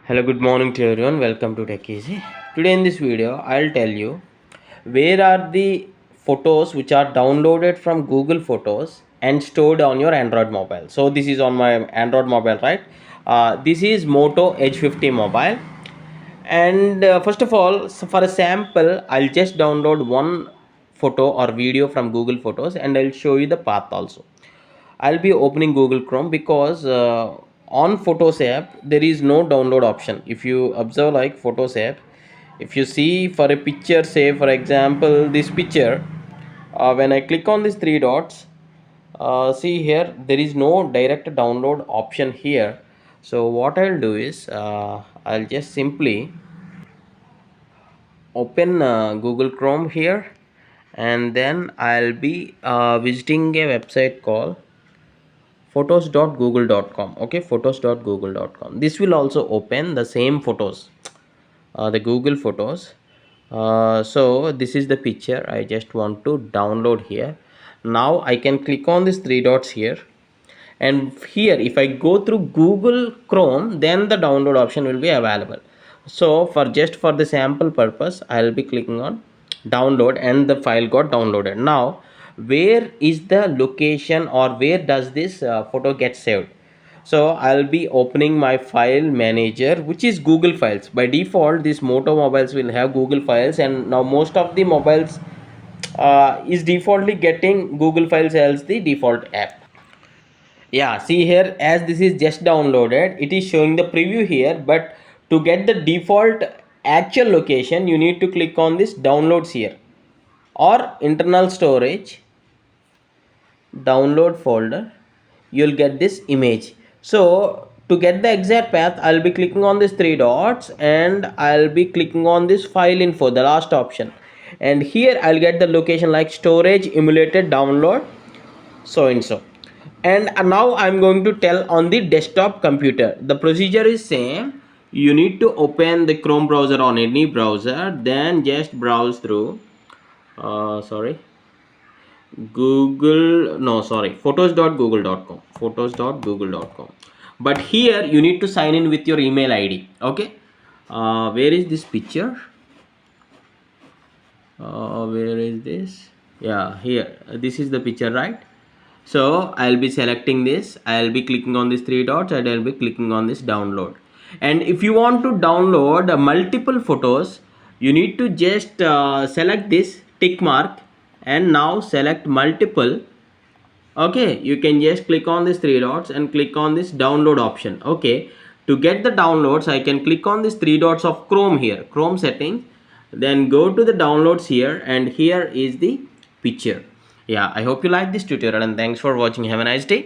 Hello, good morning to everyone. Welcome to Tech Easy. Today in this video, I'll tell you where are the photos which are downloaded from Google Photos and stored on your Android mobile. So this is on my Android mobile, right? This is Moto Edge 50 mobile. And first of all, so for a sample, I'll just download one photo or video from Google Photos and I'll show you the path also. I'll be opening Google Chrome because on Photos app there is no download option. If you observe like Photos app, if you see for a picture, say for example this picture, when I click on these three dots, see here there is no direct download option here. So what I'll do is I'll just simply open Google Chrome here, and then I'll be visiting a website called photos.google.com. okay, photos.google.com. This will also open the same photos, the Google Photos. So this is the picture I just want to download here. Now I can click on these three dots here, and here if I go through Google Chrome, then the download option will be available. So for just for the sample purpose, I'll be clicking on download and the file got downloaded. Now where is the location, or where does this photo get saved? So I'll be opening my file manager, which is Google Files. By default these Moto mobiles will have Google Files, and now most of the mobiles is defaultly getting Google Files as the default app. Yeah, see here, as this is just downloaded, it is showing the preview here, but to get the default actual location you need to click on this downloads here, or internal storage download folder. You'll get this image. So to get the exact path, I'll be clicking on these three dots and I'll be clicking on this file info, the last option, and here I'll get the location like storage emulated download so and so. And now I'm going to tell on the desktop computer. The procedure is same. You need to open the Chrome browser on any browser, then just browse through photos.google.com. But here you need to sign in with your email ID. Okay, where is this picture? Where is this? Yeah, here, this is the picture, right? So I'll be selecting this, I'll be clicking on these three dots, and I'll be clicking on this download. And if you want to download multiple photos, you need to just select this tick mark and now select multiple. Okay, you can just click on these three dots and click on this download option. Okay, to get the downloads I can click on these three dots of Chrome here, Chrome settings, then go to the downloads here, and here is the picture. Yeah, I hope you like this tutorial, and thanks for watching. Have a nice day.